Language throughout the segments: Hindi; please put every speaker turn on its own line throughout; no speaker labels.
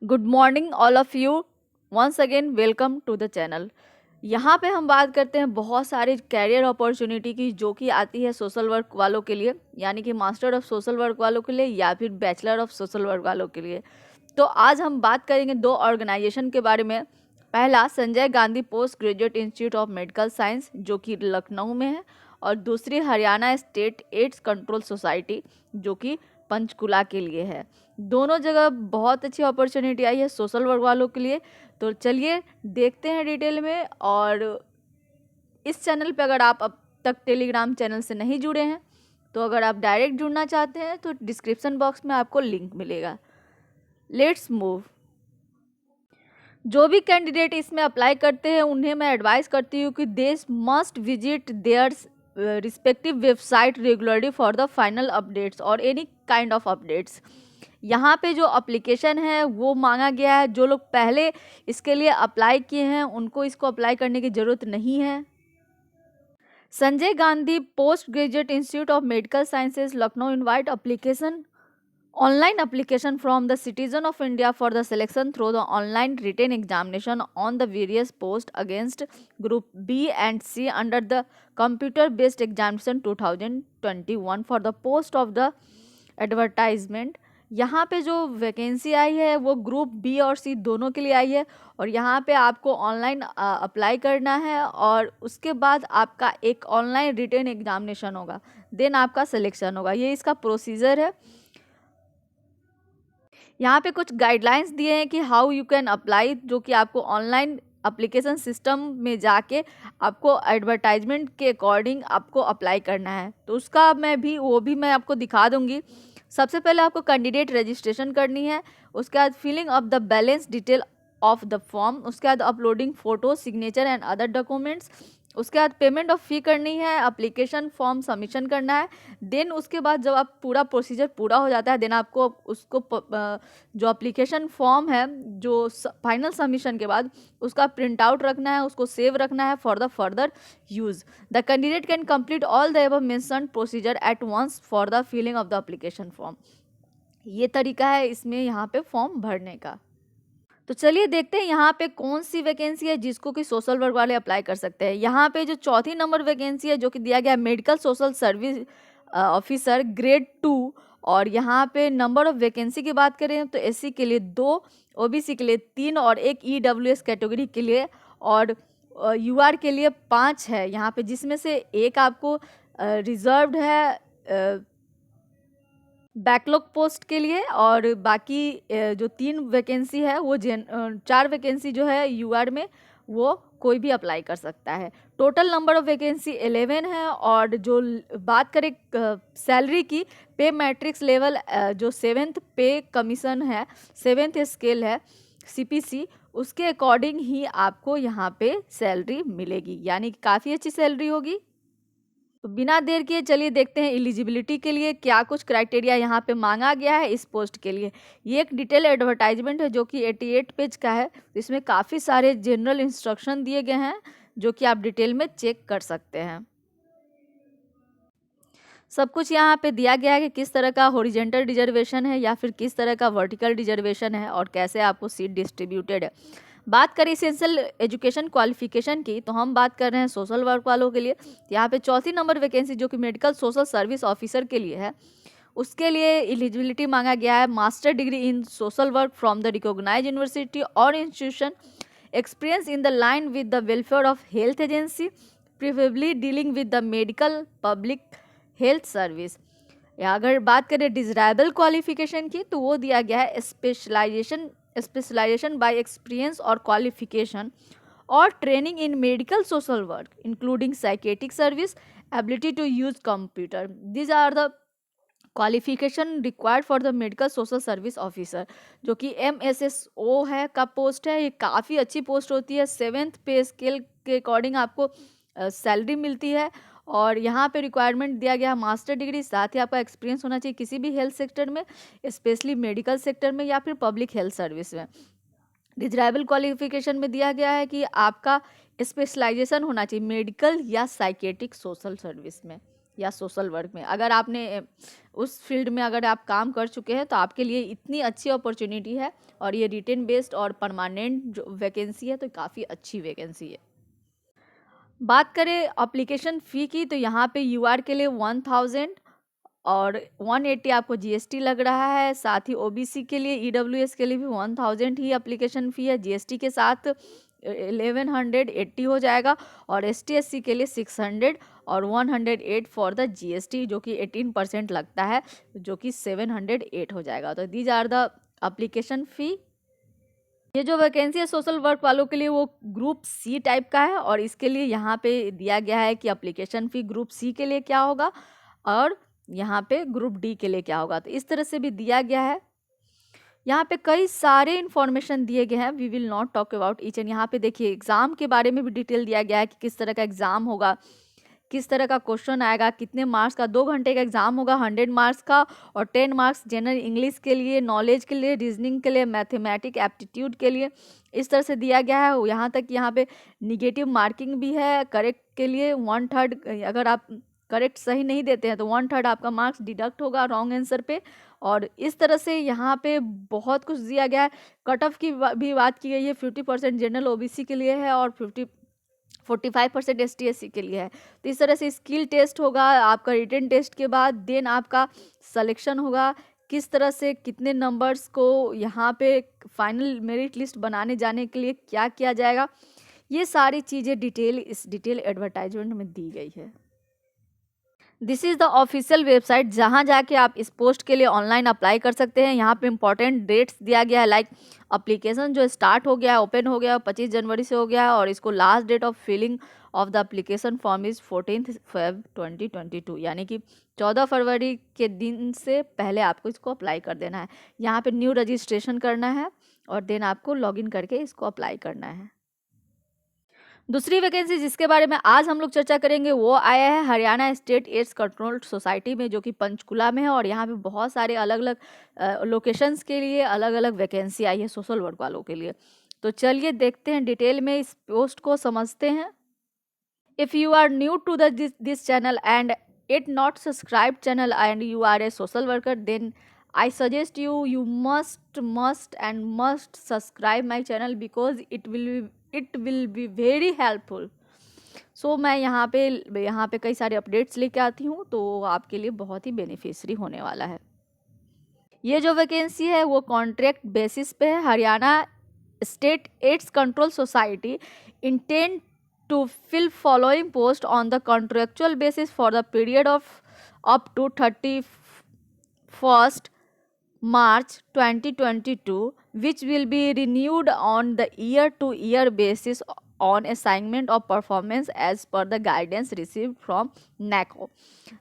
Good morning all of you. Once again welcome to the channel. यहाँ पे हम बात करते हैं बहुत सारे कैरियर अपॉर्चुनिटी की जो कि आती है सोशल वर्क वालों के लिए, यानी कि मास्टर ऑफ सोशल वर्क वालों के लिए या फिर बैचलर ऑफ सोशल वर्क वालों के लिए। तो आज हम बात करेंगे दो ऑर्गेनाइजेशन के बारे में। पहला Sanjay Gandhi post graduate institute of medical science जो कि लखनऊ में है, और दूसरी Haryana state AIDS control society जो कि पंचकुला के लिए है। दोनों जगह बहुत अच्छी अपॉर्चुनिटी आई है सोशल वर्क वालों के लिए। तो चलिए देखते हैं डिटेल में। और इस चैनल पे अगर आप अब तक टेलीग्राम चैनल से नहीं जुड़े हैं तो अगर आप डायरेक्ट जुड़ना चाहते हैं तो डिस्क्रिप्शन बॉक्स में आपको लिंक मिलेगा। Let's move. जो भी कैंडिडेट इसमें अप्लाई करते हैं उन्हें मैं एडवाइस करती हूँ कि they must visit their respective website regularly for the final updates और एनी काइंड ऑफ अपडेट्स। यहाँ पे जो एप्लीकेशन है वो मांगा गया है। जो लोग पहले इसके लिए अप्लाई किए हैं उनको इसको अप्लाई करने की ज़रूरत नहीं है। Sanjay Gandhi post graduate institute of medical sciences Lucknow invite application online application from the citizen of India for the selection through the online written examination on the various posts against group B and C under the computer based examination 2021 for the post of the advertisement। यहाँ पे जो वैकेंसी आई है वो ग्रुप बी और सी दोनों के लिए आई है, और यहाँ पे आपको ऑनलाइन अप्लाई करना है और उसके बाद आपका एक ऑनलाइन रिटन एग्जामिनेशन होगा, देन आपका सिलेक्शन होगा। ये इसका प्रोसीजर है। यहाँ पे कुछ गाइडलाइंस दिए हैं कि हाउ यू कैन अप्लाई, जो कि आपको ऑनलाइन एप्लीकेशन सिस्टम में जाके आपको एडवर्टाइजमेंट के अकॉर्डिंग आपको अप्लाई करना है। तो उसका वो भी मैं आपको दिखा दूंगी। सबसे पहले आपको कैंडिडेट रजिस्ट्रेशन करनी है, उसके बाद filling of the balance detail of the form, उसके बाद uploading photo signature and other documents, उसके बाद पेमेंट ऑफ फी करनी है, एप्लीकेशन फॉर्म सबमिशन करना है। देन उसके बाद जब आप पूरा प्रोसीजर पूरा हो जाता है देन आपको उसको जो एप्लीकेशन फॉर्म है जो फाइनल सबमिशन के बाद उसका प्रिंट आउट रखना है, उसको सेव रखना है for the further use. The candidate can complete all the above mentioned procedure at once for the filling of the application form. ये तरीका है इसमें यहाँ पे फॉर्म भरने का। तो चलिए देखते हैं यहाँ पे कौन सी वैकेंसी है जिसको कि सोशल वर्क वाले अप्लाई कर सकते हैं। यहाँ पे जो चौथी नंबर वैकेंसी है जो कि दिया गया है medical social service officer grade 2, और यहाँ पे नंबर ऑफ वैकेंसी की बात करें तो एससी के लिए 2, ओबीसी के लिए 3 और एक ईडब्ल्यूएस कैटेगरी के लिए और यूआर के लिए 5 है यहाँ पे, जिसमें से एक आपको रिजर्व्ड है बैकलॉग पोस्ट के लिए, और बाकी जो 3 वैकेंसी है वो 4 वैकेंसी जो है यूआर में वो कोई भी अप्लाई कर सकता है। टोटल नंबर ऑफ वैकेंसी 11 है। और जो बात करें सैलरी की, पे मैट्रिक्स लेवल जो 7th पे कमीशन है, 7th स्केल है सीपीसी, उसके अकॉर्डिंग ही आपको यहाँ पे सैलरी मिलेगी, यानी काफ़ी अच्छी सैलरी होगी। तो बिना देर किए चलिए देखते हैं एलिजिबिलिटी के लिए क्या कुछ क्राइटेरिया यहाँ पे मांगा गया है इस पोस्ट के लिए। ये एक डिटेल एडवर्टाइजमेंट है जो कि 88 पेज का है। इसमें काफ़ी सारे जनरल इंस्ट्रक्शन दिए गए हैं जो कि आप डिटेल में चेक कर सकते हैं। सब कुछ यहाँ पे दिया गया है कि किस तरह का हॉरिजेंटल रिजर्वेशन है या फिर किस तरह का वर्टिकल रिजर्वेशन है और कैसे आपको सीट डिस्ट्रीब्यूटेड है। बात करें इसेंशियल एजुकेशन क्वालिफिकेशन की तो हम बात कर रहे हैं सोशल वर्क वालों के लिए। यहाँ पे चौथी नंबर वैकेंसी जो कि मेडिकल सोशल सर्विस ऑफिसर के लिए है, उसके लिए एलिजिबिलिटी मांगा गया है master degree in social work from the recognised university और institution, experience in the line with the welfare of health agency, preferably dealing with the medical public health service. या अगर बात करें डिजराइबल क्वालिफिकेशन की तो वो दिया गया है स्पेशलाइजेशन बाय एक्सपीरियंस और क्वालिफिकेशन और training in medical social work including psychiatric service, ability to use computer. These are the qualification required for the medical social service officer, जो कि MSSO है का पोस्ट है। ये काफ़ी अच्छी पोस्ट होती है। 7th पे स्केल के अकॉर्डिंग आपको सैलरी मिलती है। और यहाँ पे रिक्वायरमेंट दिया गया है मास्टर डिग्री, साथ ही आपका एक्सपीरियंस होना चाहिए किसी भी हेल्थ सेक्टर में, स्पेशली मेडिकल सेक्टर में या फिर पब्लिक हेल्थ सर्विस में। डिजराइबल क्वालिफिकेशन में दिया गया है कि आपका स्पेशलाइजेशन होना चाहिए मेडिकल या साइकेट्रिक सोशल सर्विस में। या सोशल वर्क में। अगर आपने उस फील्ड में अगर आप काम कर चुके हैं तो आपके लिए इतनी अच्छी अपॉर्चुनिटी है, और ये रिटेन बेस्ड और परमानेंट जो वैकेंसी है तो काफ़ी अच्छी वैकेंसी है। बात करें एप्लीकेशन फ़ी की, तो यहाँ पे यूआर के लिए 1000 और 180 आपको जीएसटी लग रहा है। साथ ही ओबीसी के लिए, ईडब्ल्यूएस के लिए भी 1000 ही एप्लीकेशन फ़ी है, जीएसटी के साथ 1180 हो जाएगा। और एसटी एससी के लिए 600 और 108 फॉर द जीएसटी, जो कि 18% लगता है, जो कि 708 हो जाएगा। तो these are the application fee. ये जो वैकेंसी है सोशल वर्क वालों के लिए वो ग्रुप सी टाइप का है, और इसके लिए यहाँ पे दिया गया है कि एप्लीकेशन फ़ी ग्रुप सी के लिए क्या होगा और यहाँ पे ग्रुप डी के लिए क्या होगा। तो इस तरह से भी दिया गया है। यहाँ पे कई सारे इन्फॉर्मेशन दिए गए हैं, we will not talk about each and. यहाँ पे देखिए एग्जाम के बारे में भी डिटेल दिया गया है कि किस तरह का एग्जाम होगा, किस तरह का क्वेश्चन आएगा, कितने मार्क्स का। 2 घंटे का एग्जाम होगा 100 मार्क्स का, और 10 मार्क्स जनरल इंग्लिश के लिए, नॉलेज के लिए, रीजनिंग के लिए, मैथमेटिक एप्टीट्यूड के लिए। इस तरह से दिया गया है। यहाँ तक यहाँ पे निगेटिव मार्किंग भी है। करेक्ट के लिए 1/3, अगर आप करेक्ट सही नहीं देते हैं तो 1/3 आपका मार्क्स डिडक्ट होगा रॉन्ग आंसर पे। और इस तरह से यहाँ पे बहुत कुछ दिया गया है। कट ऑफ की भी बात की गई है, 50% जनरल ओबीसी के लिए है और 45% एसटी एससी के लिए है। तो इस तरह से स्किल टेस्ट होगा आपका रिटन टेस्ट के बाद, देन आपका सिलेक्शन होगा। किस तरह से कितने नंबर्स को यहाँ पे फाइनल मेरिट लिस्ट बनाने जाने के लिए क्या किया जाएगा, ये सारी चीज़ें इस डिटेल एडवर्टाइजमेंट में दी गई है। This is the official website, जहाँ जाके आप इस पोस्ट के लिए ऑनलाइन अप्लाई कर सकते हैं। यहाँ पे इंपॉर्टेंट डेट्स दिया गया है, लाइक अप्लीकेशन जो स्टार्ट हो गया है, ओपन हो गया 25 जनवरी से हो गया है, और इसको last date of filling of the application form is 14 Feb 2022, यानी कि 14 फरवरी के दिन से पहले आपको इसको अप्लाई कर देना है। यहाँ पे न्यू रजिस्ट्रेशन करना है और देन आपको लॉगिन करके इसको अप्लाई करना है। दूसरी वैकेंसी जिसके बारे में आज हम लोग चर्चा करेंगे वो आया है Haryana state AIDS control society में, जो कि पंचकुला में है। और यहाँ पे बहुत सारे अलग अलग लोकेशंस के लिए अलग अलग वैकेंसी आई है सोशल वर्क वालों के लिए। तो चलिए देखते हैं डिटेल में, इस पोस्ट को समझते हैं। If you are new to this channel and it not subscribe channel and you are a social worker, then I suggest you must subscribe my channel because it will be very helpful. सो मैं यहाँ पे कई सारे अपडेट्स लेके आती हूँ, तो आपके लिए बहुत ही बेनिफिशियरी होने वाला है। ये जो वैकेंसी है वो कॉन्ट्रैक्ट बेसिस पे है। Haryana state AIDS control society intend to fill following post on the contractual basis for the period of up to 31st March 2022, which will be renewed on the year-to-year basis on assignment of performance as per the guidance received from NACO.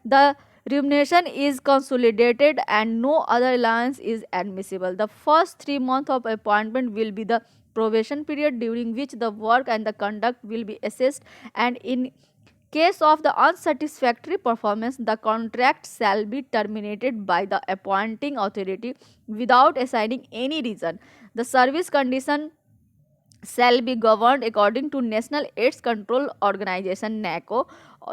The remuneration is consolidated and no other allowance is admissible. The first 3 months of appointment will be the probation period, during which the work and the conduct will be assessed, and in case of the unsatisfactory performance, the contract shall be terminated by the appointing authority without assigning any reason. The service condition shall be governed according to National AIDS Control Organization NACO,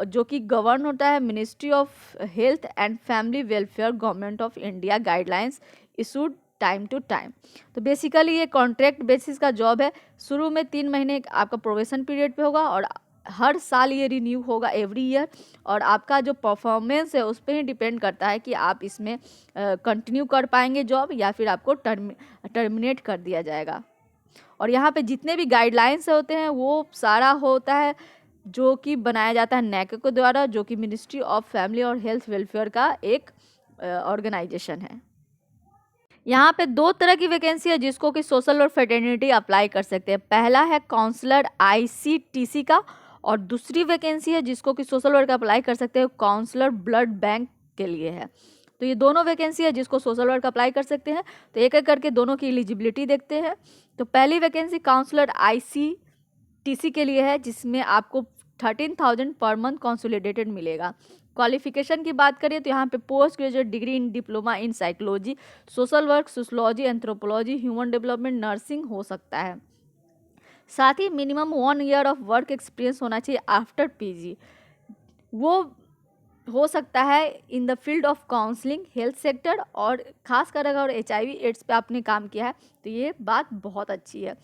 जो कि गवर्न होता है ministry of health and family welfare government of India guidelines issued time to time. तो बेसिकली ये कॉन्ट्रैक्ट बेसिस का जॉब है। शुरू में 3 महीने आपका प्रोबेशन पीरियड पे होगा, और हर साल ये रिन्यू होगा एवरी ईयर, और आपका जो परफॉर्मेंस है उस पर ही डिपेंड करता है कि आप इसमें कंटिन्यू कर पाएंगे जॉब या फिर आपको टर्मिनेट कर दिया जाएगा। और यहाँ पे जितने भी गाइडलाइंस होते हैं वो सारा होता है जो कि बनाया जाता है नैको के द्वारा, जो कि मिनिस्ट्री ऑफ फैमिली और हेल्थ वेलफेयर का एक ऑर्गेनाइजेशन है। यहाँ पे 2 तरह की वैकेंसी है जिसको कि सोशल और फेटर्निटी अप्लाई कर सकते हैं। पहला है काउंसलर आईसीटीसी का, और दूसरी वैकेंसी है जिसको कि सोशल वर्क अप्लाई कर सकते हैं काउंसलर ब्लड बैंक के लिए है। तो ये दोनों वैकेंसी है जिसको सोशल वर्क अप्लाई कर सकते हैं। तो एक एक करके दोनों की एलिजिबिलिटी देखते हैं। तो पहली वैकेंसी काउंसलर आईसीटीसी के लिए है, जिसमें आपको 13,000 पर मंथ कंसोलिडेटेड मिलेगा। क्वालिफिकेशन की बात करें तो यहाँ पे post graduate degree in diploma in psychology, social work, sociology, anthropology, human development, nursing हो सकता है। साथ ही minimum 1 year of work experience होना चाहिए आफ्टर पीजी। वो हो सकता है in the field of counselling, health sector, और खासकर अगर HIV एड्स पे आपने काम किया है तो ये बात बहुत अच्छी है।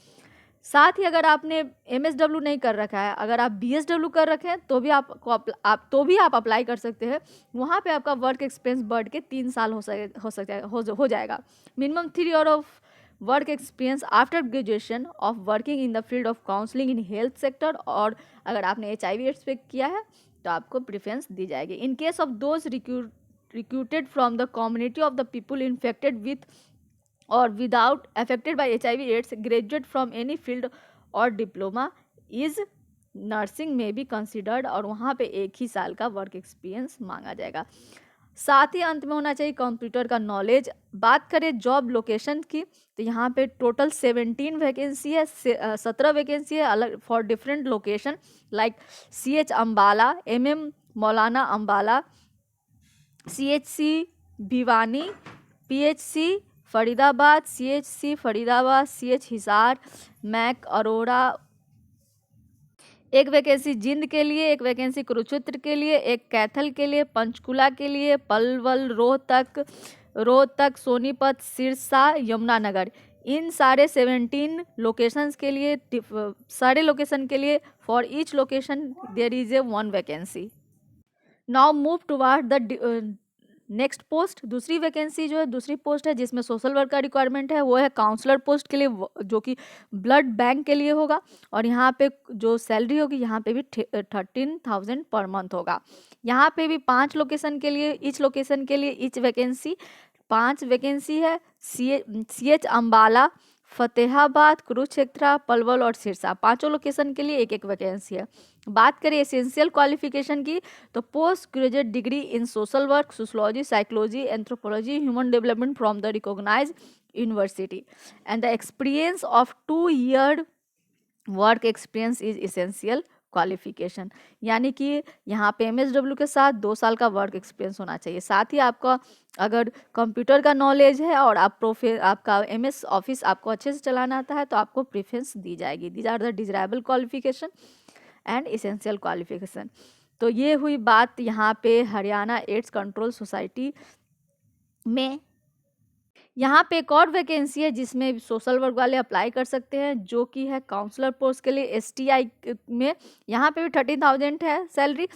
साथ ही अगर आपने MSW नहीं कर रखा है, अगर आप BSW कर रखे हैं तो भी आप अप्लाई कर सकते हैं। वहाँ पे आपका वर्क एक्सपीरियंस बढ़ के 3 साल हो जाएगा। Minimum 3 year of work experience after graduation of working in the field of counselling in health sector, और अगर आपने HIV एड्स पे किया है तो आपको प्रेफरेंस दी जाएगी। In case of those recruited from the community of the people infected with or without affected by HIV AIDS, graduate from any field और डिप्लोमा इज नर्सिंग में भी कंसिडर्ड, और वहाँ पे 1 ही साल का वर्क एक्सपीरियंस मांगा जाएगा। साथ ही अंत में होना चाहिए कंप्यूटर का नॉलेज। बात करें जॉब लोकेशन की तो यहाँ पे टोटल 17 वैकेंसी है, 17 वैकेंसी है अलग for different location like CH Ambala, MM Maulana Ambala, CHC Bhiwani, PHC Faridabad, CHC Faridabad, CH Hisar, मैक अरोड़ा। एक वैकेंसी जिंद के लिए, एक वैकेंसी कुरुक्षेत्र के लिए, एक कैथल के लिए, पंचकुला के लिए, पलवल, रोहतक, सोनीपत, सिरसा, यमुनानगर। इन सारे 17 लोकेशंस के लिए, सारे लोकेशन के लिए for each location there is a 1 vacancy. Now move toward the next post. दूसरी वैकेंसी जो है, दूसरी पोस्ट है जिसमें सोशल वर्क का रिक्वायरमेंट है, वो है काउंसलर पोस्ट के लिए, जो कि ब्लड बैंक के लिए होगा। और यहाँ पे जो सैलरी होगी यहाँ पे भी 13,000 पर मंथ होगा। यहाँ पे भी 5 लोकेशन के लिए, ईच लोकेशन के लिए ईच वैकेंसी 5 वैकेंसी है। CH अम्बाला, फतेहाबाद, कुरुक्षेत्र, पलवल और सिरसा, 5 लोकेशन के लिए 1 वैकेंसी है। बात करें एसेंशियल क्वालिफिकेशन की तो post graduate degree in social work, sociology, psychology, anthropology, human development from the recognised university and the experience of 2 year work experience is essential qualification. यानी कि यहाँ पे MSW के साथ 2 साल का वर्क एक्सपीरियंस होना चाहिए। साथ ही आपका अगर कंप्यूटर का नॉलेज है और आपका MS ऑफिस आपको अच्छे से चलाना आता है तो आपको प्रेफरेंस दी जाएगी। These are the desirable qualification and essential qualification. तो ये हुई बात यहाँ पे हरियाणा एड्स कंट्रोल सोसाइटी में। यहाँ पे एक और वैकेंसी है जिसमें सोशल वर्क वाले अप्लाई कर सकते हैं, जो कि है काउंसलर पोस्ट के लिए STI में। यहाँ पे भी 13,000 है सैलरी,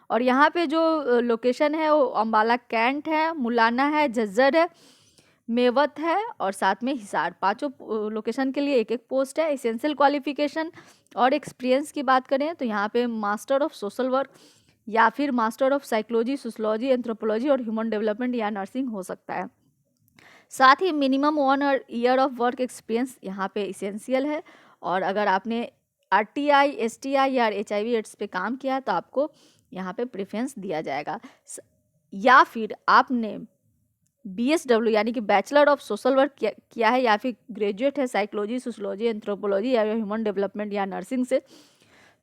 और यहाँ पे जो लोकेशन है वो अम्बाला कैंट है, मुलाना है, झज्जर है, मेवत है और साथ में हिसार। 5 लोकेशन के लिए 1 पोस्ट है। एसेंशियल क्वालिफिकेशन और एक्सपीरियंस की बात करें तो यहाँ पे मास्टर ऑफ सोशल वर्क या फिर master of psychology, sociology, anthropology और ह्यूमन डेवलपमेंट या नर्सिंग हो सकता है। साथ ही minimum 1 year of work experience यहाँ पे इसेंशियल है, और अगर आपने RTI, STI या HIV एड्स पे काम किया है तो आपको यहाँ पे प्रेफरेंस दिया जाएगा। या फिर आपने BSW यानी कि बैचलर ऑफ सोशल वर्क किया है, या फिर ग्रेजुएट है साइकोलॉजी, सोशलॉजी, एंथ्रोपोलॉजी या ह्यूमन डेवलपमेंट या नर्सिंग से,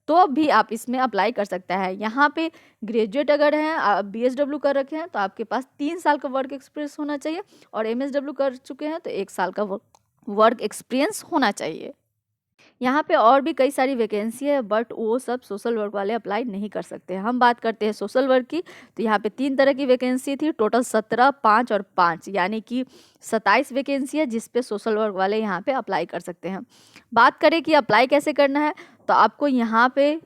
तो भी आप इसमें अप्लाई कर सकता है। यहाँ पे ग्रेजुएट अगर हैं, BSW कर रखे हैं तो आपके पास 3 साल का वर्क एक्सपीरियंस होना चाहिए, और MSW कर चुके हैं तो 1 साल का वर्क एक्सपीरियंस होना चाहिए। यहाँ पे और भी कई सारी वैकेंसी है, बट वो सब सोशल वर्क वाले अप्लाई नहीं कर सकते। हम बात करते हैं सोशल वर्क की, तो यहाँ पे 3 तरह की वैकेंसी थी, टोटल 17, 5 और 5, यानी कि 27 वैकेंसी है जिस पे सोशल वर्क वाले यहाँ पे अप्लाई कर सकते हैं। बात करें कि अप्लाई कैसे करना है, तो आपको यहाँ पे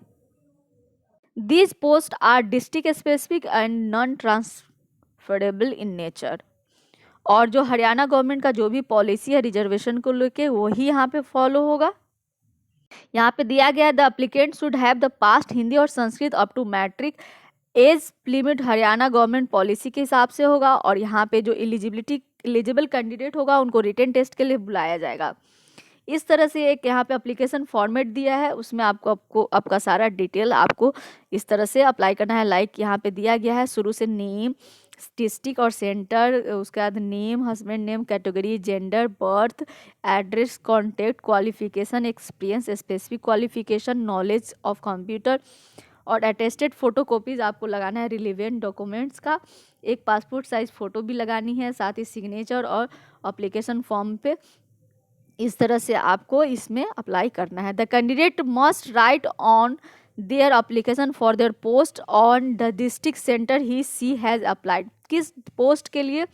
these post are district specific and non transferable in nature, और जो हरियाणा गवर्नमेंट का जो भी पॉलिसी है रिजर्वेशन को लेके वही यहाँ पे फॉलो होगा। यहाँ पे दिया गया the applicant should have the passed Hindi और Sanskrit up to matric. Age limit Haryana government policy के हिसाब से होगा, और यहाँ पे जो एलिजिबल कैंडिडेट होगा उनको रिटन टेस्ट के लिए बुलाया जाएगा। इस तरह से एक यहाँ पे एप्लीकेशन फॉर्मेट दिया है, उसमें आपको आपका सारा डिटेल आपको इस तरह से अप्लाई करना है। लाइक यहाँ पे दिया गया है शुरू से नेम, डिस्ट्रिक्ट और सेंटर, उसके बाद name, husband name, category, gender, birth, address, contact, qualification, experience, specific qualification, knowledge of computer, और अटेस्टेड फोटो कॉपीज आपको लगाना है रिलेवेंट डॉक्यूमेंट्स का। एक पासपोर्ट साइज फ़ोटो भी लगानी है, साथ ही सिग्नेचर और एप्लीकेशन फॉर्म पे। इस तरह से आपको इसमें अप्लाई करना है। The candidate must write on their application for their post on the district center he she has applied। किस पोस्ट के लिए,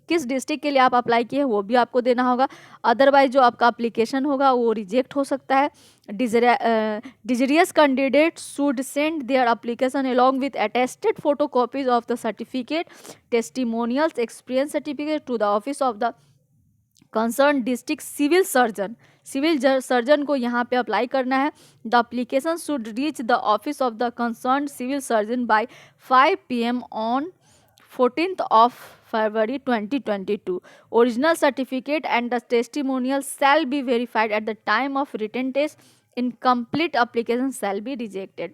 किस डिस्ट्रिक्ट के लिए आप अप्लाई किए हैं वो भी आपको देना होगा। अदरवाइज जो आपका अप्लीकेशन होगा वो रिजेक्ट हो सकता है। Desirous candidate should send their application along with attested photo copies of the certificate, testimonials, experience certificate to the office of the concern district civil surgeon. Civil surgeon को यहाँ पे अप्लाई करना है। The application should reach the office of the concern civil surgeon by 5 PM on 14th of February 2022। Original certificate and the testimonial shall be verified at the time of written test। Incomplete application shall be rejected।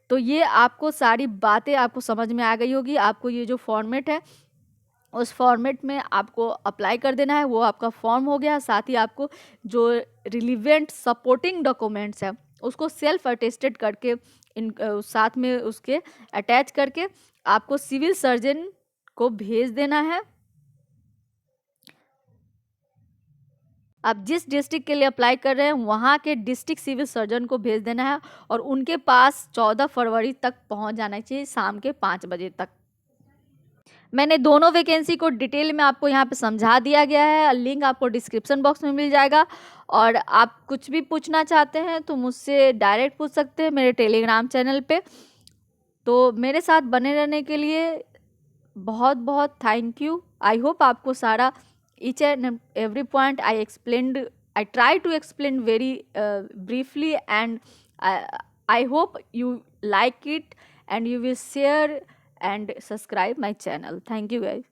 तो ये आपको सारी बातें आपको समझ में आ गई होगी। आपको ये जो फॉर्मेट है उस फॉर्मेट में आपको अप्लाई कर देना है, वो आपका फॉर्म हो गया। साथ ही आपको जो रिलीवेंट सपोर्टिंग डॉक्यूमेंट्स है उसको सेल्फ अटेस्टेड करके इन साथ में उसके अटैच करके आपको सिविल सर्जन को भेज देना है। आप जिस डिस्ट्रिक्ट के लिए अप्लाई कर रहे हैं वहाँ के डिस्ट्रिक्ट सिविल सर्जन को भेज देना है और उनके पास 14 फरवरी तक पहुँच जाना चाहिए, शाम के 5 बजे तक। मैंने दोनों वैकेंसी को डिटेल में आपको यहाँ पे समझा दिया गया है, लिंक आपको डिस्क्रिप्शन बॉक्स में मिल जाएगा। और आप कुछ भी पूछना चाहते हैं तो मुझसे डायरेक्ट पूछ सकते हैं मेरे टेलीग्राम चैनल पे। तो मेरे साथ बने रहने के लिए बहुत बहुत थैंक यू। आई होप आपको सारा each and every point I try to explain very briefly and I hope you like it and you will share and subscribe my channel. Thank you guys.